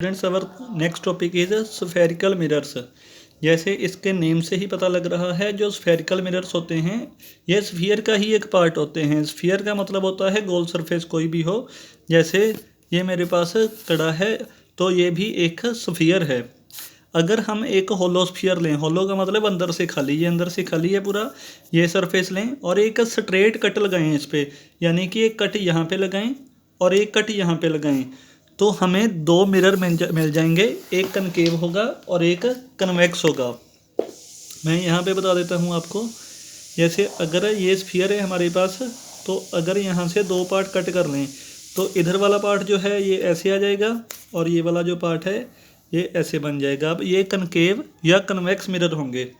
Students our next topic is spherical mirrors. जैसे इसके name से ही पता लग रहा है, जो स्फेरिकल मिरर्स होते हैं ये स्फीयर का ही एक पार्ट होते हैं। स्फीयर का मतलब होता है गोल सरफेस कोई भी हो। जैसे ये मेरे पास कड़ा है तो ये भी एक स्फीयर है। अगर हम एक होलो स्फीयर लें, होलो का मतलब अंदर से खाली, ये अंदर से खाली है पूरा, ये सरफेस लें और एक स्ट्रेट कट लगाएं इस पर, यानी कि एक कट यहाँ पे लगाएं और एक कट यहाँ पे लगाएं, तो हमें दो मिरर मिल जाएंगे। एक कनकेव होगा और एक कन्वेक्स होगा। मैं यहाँ पे बता देता हूँ आपको। जैसे अगर ये स्फीयर है हमारे पास, तो अगर यहाँ से दो पार्ट कट कर लें तो इधर वाला पार्ट जो है ये ऐसे आ जाएगा और ये वाला जो पार्ट है ये ऐसे बन जाएगा। अब ये कनकेव या कन्वेक्स मिरर होंगे।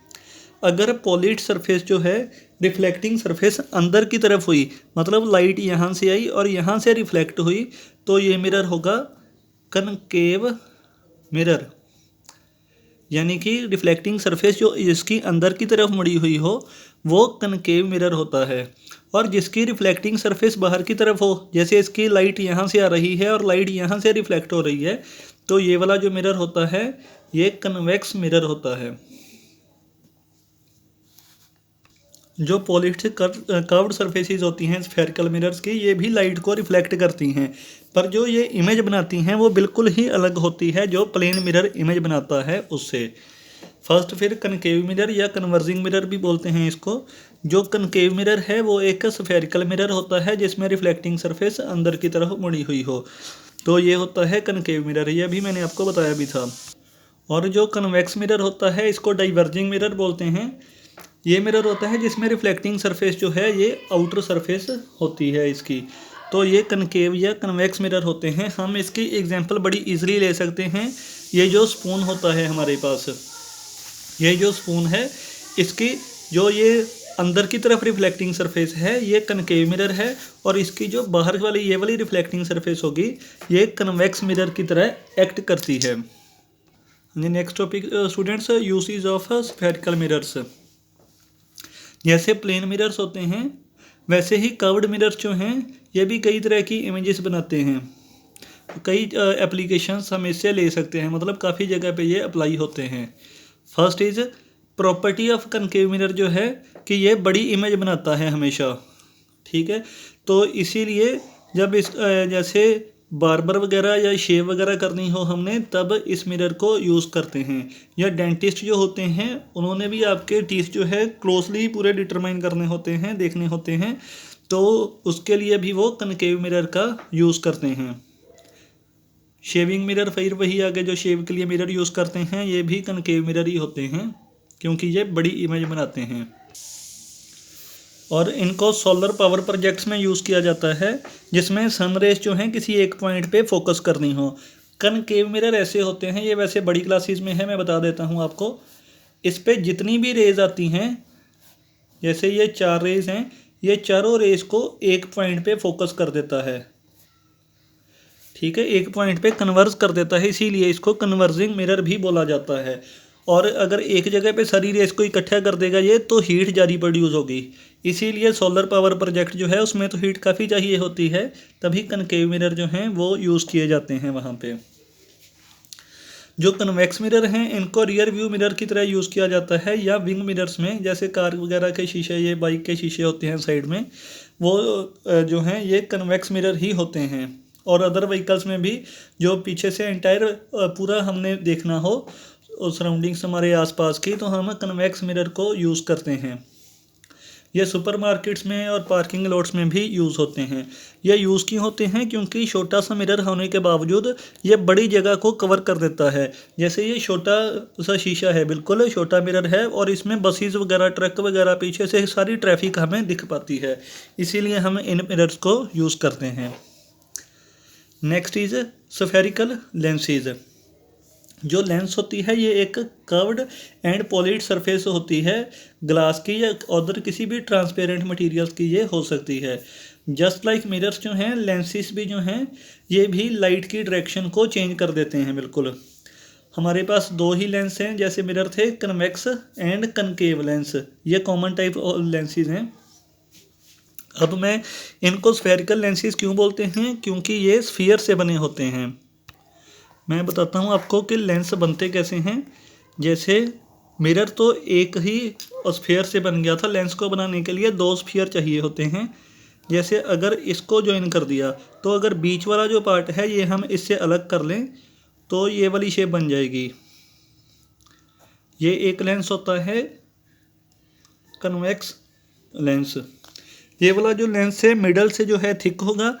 अगर पॉलिश सरफेस जो है रिफ्लेक्टिंग सरफेस अंदर की तरफ हुई, मतलब लाइट यहाँ से आई और यहाँ से रिफ्लेक्ट हुई, तो ये मिरर होगा कनकेव मिरर, यानी कि रिफ्लेक्टिंग सरफेस जो जिसकी अंदर की तरफ मुड़ी हुई हो वो कनकेव मिरर होता है। और जिसकी रिफ्लेक्टिंग सरफेस बाहर की तरफ हो, जैसे इसकी लाइट यहाँ से आ रही है और लाइट यहाँ से रिफ्लेक्ट हो रही है, तो ये वाला जो मिरर होता है ये कन्वेक्स मिरर होता है। जो पॉलिश्ड कर्व्ड सरफेसेस होती हैं स्फेरिकल मिरर्स की, ये भी लाइट को रिफ्लेक्ट करती हैं, पर जो ये इमेज बनाती हैं वो बिल्कुल ही अलग होती है जो प्लेन मिरर इमेज बनाता है उससे। फर्स्ट फिर कनकेव मिरर या कन्वर्जिंग मिरर भी बोलते हैं इसको। जो कनकेव मिरर है वो एक स्फेरिकल मिरर होता है जिसमें रिफ्लेक्टिंग सरफेस अंदर की तरफ मुड़ी हुई हो, तो ये होता है कनकेव मिरर। ये भी मैंने आपको बताया भी था। और जो कन्वेक्स मिरर होता है इसको डाइवर्जिंग मिरर बोलते हैं। ये मिरर होता है जिसमें रिफ्लेक्टिंग सरफेस जो है ये आउटर सरफेस होती है इसकी, तो ये कनकेव या कन्वेक्स मिरर होते हैं। हम इसकी एग्जांपल बड़ी इजीली ले सकते हैं। ये जो स्पून होता है हमारे पास, ये जो स्पून है इसकी जो ये अंदर की तरफ रिफ्लेक्टिंग सरफेस है ये कनकेव मिरर है, और इसकी जो बाहर वाली ये वाली रिफ्लेक्टिंग सरफेस होगी ये कन्वेक्स मिरर की तरह एक्ट करती है। Next topic students, usage of spherical mirrors. जैसे प्लेन मिरर्स होते हैं वैसे ही कर्व्ड मिरर्स जो हैं ये भी कई तरह की इमेजेस बनाते हैं। कई एप्लीकेशंस हम इससे ले सकते हैं, मतलब काफ़ी जगह पे ये अप्लाई होते हैं। First is property of concave mirror जो है कि ये बड़ी इमेज बनाता है हमेशा, ठीक है। तो इसीलिए जब इस जैसे बार्बर वगैरह या शेव वगैरह करनी हो हमने, तब इस मिरर को यूज़ करते हैं। या डेंटिस्ट जो होते हैं उन्होंने भी आपके टीथ जो है क्लोजली पूरे डिटरमाइन करने होते हैं, देखने होते हैं, तो उसके लिए भी वो कनकेव मिरर का यूज़ करते हैं। शेविंग मिरर फिर वही आगे जो शेव के लिए मिरर यूज़ करते हैं, ये भी कनकेव मिरर ही होते हैं क्योंकि ये बड़ी इमेज बनाते हैं। और इनको सोलर पावर प्रोजेक्ट्स में यूज़ किया जाता है जिसमें सन रेस जो हैं किसी एक पॉइंट पे फोकस करनी हो। कनकेव मिरर ऐसे होते हैं, ये वैसे बड़ी क्लासेस में है, मैं बता देता हूँ आपको। इस पे जितनी भी रेज आती हैं, जैसे ये 4 रेज हैं, ये चारों रेज को एक पॉइंट पे फोकस कर देता है, ठीक है, एक पॉइंट पे कन्वर्ज कर देता है, इसीलिए इसको कन्वर्जिंग मिरर भी बोला जाता है। और अगर एक जगह पे सारी रेस को इकट्ठा कर देगा ये, तो हीट ज़्यादा प्रोड्यूस होगी, इसीलिए सोलर पावर प्रोजेक्ट जो है उसमें तो हीट काफ़ी चाहिए होती है, तभी कनकेव मिरर जो हैं वो यूज़ किए जाते हैं वहाँ पे। जो कन्वेक्स मिरर हैं इनको रियर व्यू मिरर की तरह यूज़ किया जाता है, या विंग मिरर्स में, जैसे कार वगैरह के शीशे, ये बाइक के शीशे होते हैं साइड में, वो जो हैं ये कन्वेक्स मिरर ही होते हैं। और अदर व्हीकल्स में भी जो पीछे से एंटायर पूरा हमने देखना हो सराउंडिंग्स हमारे आसपास की, तो हम कन्वेक्स मिरर को यूज़ करते हैं। ये सुपरमार्केट्स में और पार्किंग लॉट्स में भी यूज़ होते हैं। ये यूज़ क्यों होते हैं? क्योंकि छोटा सा मिरर होने के बावजूद ये बड़ी जगह को कवर कर देता है। जैसे ये छोटा सा शीशा है, बिल्कुल छोटा मिरर है, और इसमें बसेस वगैरह, ट्रक वगैरह, पीछे से सारी ट्रैफिक हमें दिख पाती है, इसीलिए हम इन मिरर्स को यूज़ करते हैं। Next is spherical lenses. जो लेंस होती है ये एक कर्व्ड एंड पॉलिश्ड सरफेस होती है, ग्लास की या अदर किसी भी ट्रांसपेरेंट मटेरियल्स की ये हो सकती है। जस्ट लाइक मिरर्स जो हैं, लेंसेज भी जो हैं ये भी लाइट की डायरेक्शन को चेंज कर देते हैं। बिल्कुल हमारे पास दो ही लेंस हैं, जैसे मिरर थे कन्वेक्स एंड कनकेव लेंस, ये कॉमन टाइप लेंसेज हैं। अब मैं इनको स्फेरिकल लेंसेज क्यों बोलते हैं? क्योंकि ये स्फीयर से बने होते हैं। मैं बताता हूँ आपको कि लेंस बनते कैसे हैं। जैसे मिरर तो एक ही स्फीयर से बन गया था, लेंस को बनाने के लिए दो स्फीयर चाहिए होते हैं। जैसे अगर इसको ज्वाइन कर दिया तो अगर बीच वाला जो पार्ट है ये हम इससे अलग कर लें तो ये वाली शेप बन जाएगी। ये एक लेंस होता है कन्वेक्स लेंस। ये वाला जो लेंस है मिडल से जो है थिक होगा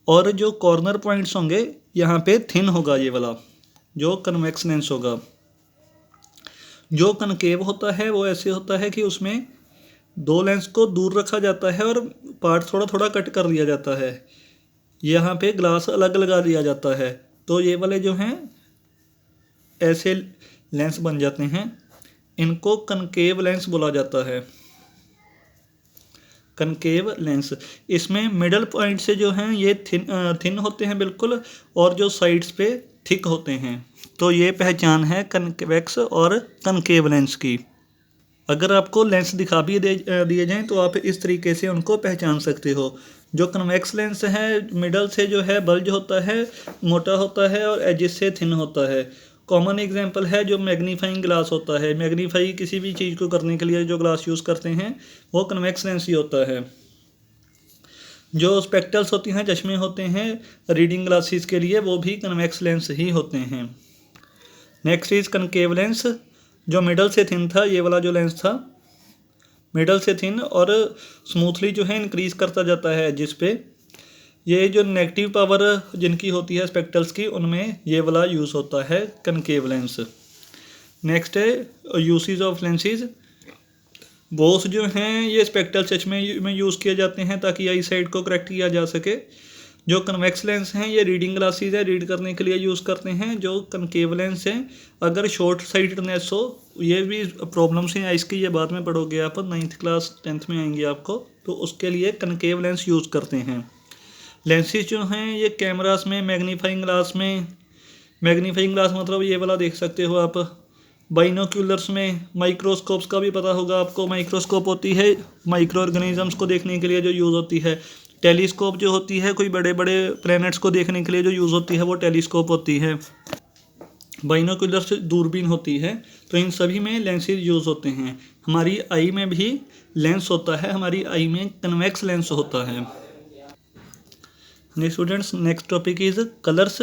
और जो कॉर्नर पॉइंट्स होंगे यहाँ पे थिन होगा। ये वाला जो कन्वेक्स लेंस होगा। जो कनकेव होता है वो ऐसे होता है कि उसमें दो लेंस को दूर रखा जाता है और पार्ट थोड़ा थोड़ा कट कर दिया जाता है। यहाँ पे ग्लास अलग लगा दिया जाता है। तो ये वाले जो हैं ऐसे लेंस बन जाते हैं। इनको कनकेव लेंस बोला जाता है। कनकेव लेंस, इसमें मिडल पॉइंट से जो हैं ये थिन होते हैं बिल्कुल, और जो साइड्स पे थिक होते हैं। तो ये पहचान है कन्वेक्स और कनकेव लेंस की। अगर आपको लेंस दिखा भी दिए जाएं तो आप इस तरीके से उनको पहचान सकते हो। जो कन्वेक्स लेंस है मिडल से जो है बल्ज होता है, मोटा होता है और एजिस से थिन होता है। कॉमन एग्जांपल है जो मैग्नीफाइंग ग्लास होता है। मैग्नीफाई किसी भी चीज़ को करने के लिए जो ग्लास यूज़ करते हैं वो कन्वेक्स लेंस ही होता है। जो स्पेक्टल्स होती हैं, चश्मे होते हैं रीडिंग ग्लासेस के लिए, वो भी कन्वेक्स लेंस ही होते हैं। Next is concave lens. जो मिडल से थिन था, ये वाला जो लेंस था मिडल से थिन और स्मूथली जो है इंक्रीज करता जाता है जिस पे। ये जो नेगेटिव पावर जिनकी होती है स्पेक्टल्स की, उनमें ये वाला यूज़ होता है कनकेव लेंस। नेक्स्ट है यूसेज ऑफ लेंसेज। बोस जो हैं ये स्पेक्टल चश्मे में यूज़ किए जाते हैं ताकि आई साइड को करेक्ट किया जा सके। जो कन्वेक्स लेंस हैं ये रीडिंग ग्लासेस है, रीड करने के लिए यूज़ करते हैं। जो कनकेव लेंस हैं अगर शॉर्ट साइटेडनेस हो, ये भी प्रॉब्लम्स हैं इसकी, ये बाद में पढ़ोगे आप, 9th क्लास 10th में आएंगे आपको, तो उसके लिए कनकेव लेंस यूज़ करते हैं। लेंसेज जो हैं ये कैमरास में, मैग्नीफाइंग ग्लास में, मैग्नीफाइंग ग्लास मतलब ये वाला देख सकते हो आप, बाइनोक्यूलर्स में, माइक्रोस्कोप्स का भी पता होगा आपको। माइक्रोस्कोप होती है माइक्रो ऑर्गेनिजम्स को देखने के लिए जो यूज़ होती है। टेलीस्कोप जो होती है कोई बड़े बड़े प्लैनेट्स को देखने के लिए जो यूज़ होती है वो टेलीस्कोप होती है। बाइनोक्यूलर्स दूरबीन होती है। तो इन सभी में लेंसेज यूज़ होते हैं। हमारी आई में भी लेंस होता है, हमारी आई में कन्वेक्स लेंस होता है। Students next topic is colours.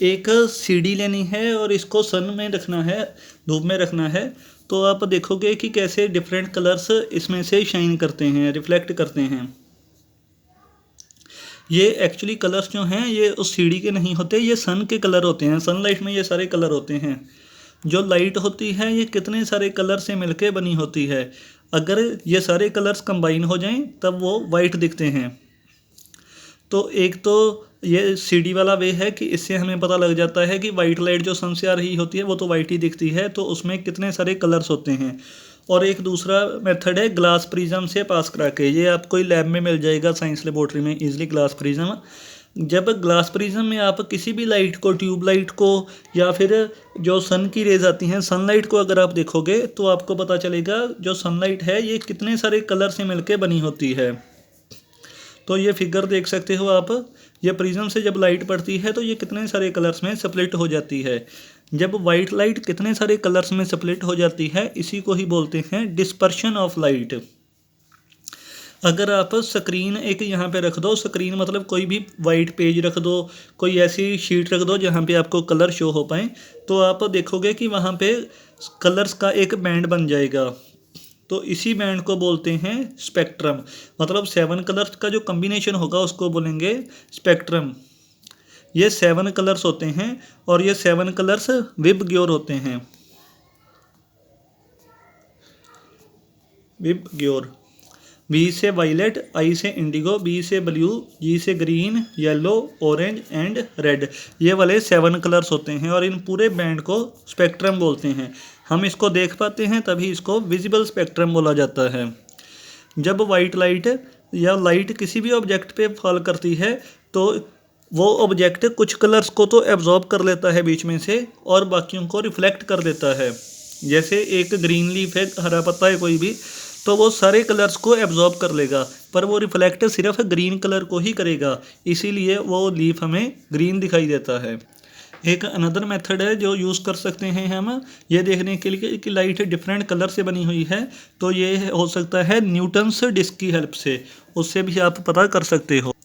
एक सीडी लेनी है और इसको सन में रखना है, धूप में रखना है, तो आप देखोगे कि कैसे डिफरेंट कलर्स इसमें से शाइन करते हैं, रिफ्लेक्ट करते हैं। ये एक्चुअली कलर्स जो हैं ये उस सीडी के नहीं होते, ये सन के कलर होते हैं। सनलाइट में ये सारे कलर होते हैं। जो लाइट होती है ये कितने सारे कलर से मिलके बनी होती है। अगर ये सारे कलर्स कंबाइन हो जाएं तब वो वाइट दिखते हैं। तो एक तो ये सीडी वाला वे है कि इससे हमें पता लग जाता है कि वाइट लाइट जो सन से आ रही होती है वो तो वाइट ही दिखती है, तो उसमें कितने सारे कलर्स होते हैं। और एक दूसरा मेथड है ग्लास प्रिज्म से पास करा के। ये आपको लैब में मिल जाएगा साइंस लेबोरेटरी में इजीली ग्लास प्रिज्म। जब ग्लास प्रिज्म में आप किसी भी लाइट को, ट्यूब लाइट को या फिर जो सन की रेज आती हैं सनलाइट को अगर आप देखोगे तो आपको पता चलेगा जो सनलाइट है ये कितने सारे कलर से मिलके बनी होती है। तो ये फिगर देख सकते हो आप, ये प्रिज्म से जब लाइट पड़ती है तो ये कितने सारे कलर्स में स्प्लिट हो जाती है। जब वाइट लाइट कितने सारे कलर्स में स्प्लिट हो जाती है इसी को ही बोलते हैं डिस्पर्शन ऑफ लाइट। अगर आप स्क्रीन एक यहाँ पे रख दो, स्क्रीन मतलब कोई भी वाइट पेज रख दो, कोई ऐसी शीट रख दो जहाँ पे आपको कलर शो हो पाए, तो आप देखोगे कि वहाँ पे कलर्स का एक बैंड बन जाएगा। तो इसी बैंड को बोलते हैं स्पेक्ट्रम। मतलब 7 कलर्स का जो कम्बिनेशन होगा उसको बोलेंगे स्पेक्ट्रम। ये 7 कलर्स होते हैं और ये 7 कलर्स विबग्योर होते हैं। विबग्योर, वी से वायलेट, आई से इंडिगो, बी से ब्लू, जी से green, yellow, orange and red. ये वाले 7 कलर्स होते हैं और इन पूरे बैंड को स्पेक्ट्रम बोलते हैं। हम इसको देख पाते हैं तभी इसको विजिबल स्पेक्ट्रम बोला जाता है। जब वाइट लाइट या लाइट किसी भी ऑब्जेक्ट पे फॉल करती है तो वो ऑब्जेक्ट कुछ कलर्स को तो एब्जॉर्ब कर लेता है बीच में से और बाकियों को रिफ्लेक्ट कर देता है। जैसे एक ग्रीन लीफ है, हरा पत्ता है कोई भी, तो वो सारे कलर्स को एब्जॉर्ब कर लेगा पर वो रिफ्लेक्ट सिर्फ ग्रीन कलर को ही करेगा, इसीलिए वो लीफ हमें ग्रीन दिखाई देता है। एक अनदर मेथड है जो यूज़ कर सकते हैं हम ये देखने के लिए कि लाइट डिफरेंट कलर से बनी हुई है, तो ये हो सकता है न्यूटन्स डिस्क की हेल्प से, उससे भी आप पता कर सकते हो।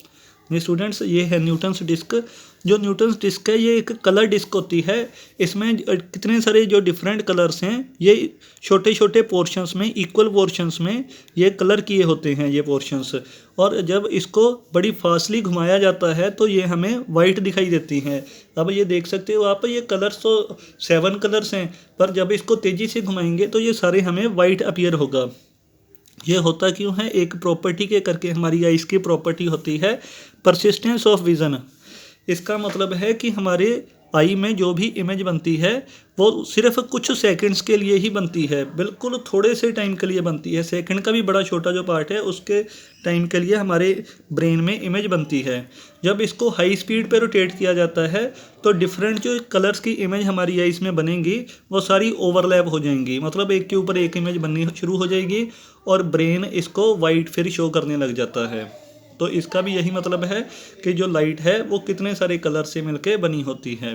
ये स्टूडेंट्स, ये है न्यूटन्स डिस्क। जो न्यूटन्स डिस्क है ये एक कलर डिस्क होती है। इसमें कितने सारे जो डिफरेंट कलर्स हैं ये छोटे छोटे पोर्शंस में, इक्वल पोर्शंस में ये कलर किए होते हैं ये पोर्शंस। और जब इसको बड़ी फास्टली घुमाया जाता है तो ये हमें वाइट दिखाई देती हैं। अब ये देख सकते हो आप, ये कलर्स तो 7 कलर्स हैं, पर जब इसको तेज़ी से घुमाएंगे तो ये सारे हमें वाइट अपीयर होगा। ये होता क्यों है? एक प्रॉपर्टी के करके हमारी आइस की प्रॉपर्टी होती है परसिस्टेंस ऑफ विज़न। इसका मतलब है कि हमारे आई में जो भी इमेज बनती है वो सिर्फ कुछ सेकंड्स के लिए ही बनती है, बिल्कुल थोड़े से टाइम के लिए बनती है। सेकंड का भी बड़ा छोटा जो पार्ट है उसके टाइम के लिए हमारे ब्रेन में इमेज बनती है। जब इसको हाई स्पीड पे रोटेट किया जाता है तो डिफरेंट जो कलर्स की इमेज हमारी आइस में बनेंगी वो सारी ओवरलैप हो जाएंगी, मतलब एक के ऊपर एक इमेज बननी शुरू हो जाएगी और ब्रेन इसको वाइट फिर शो करने लग जाता है। तो इसका भी यही मतलब है कि जो लाइट है वो कितने सारे कलर से मिलके बनी होती है।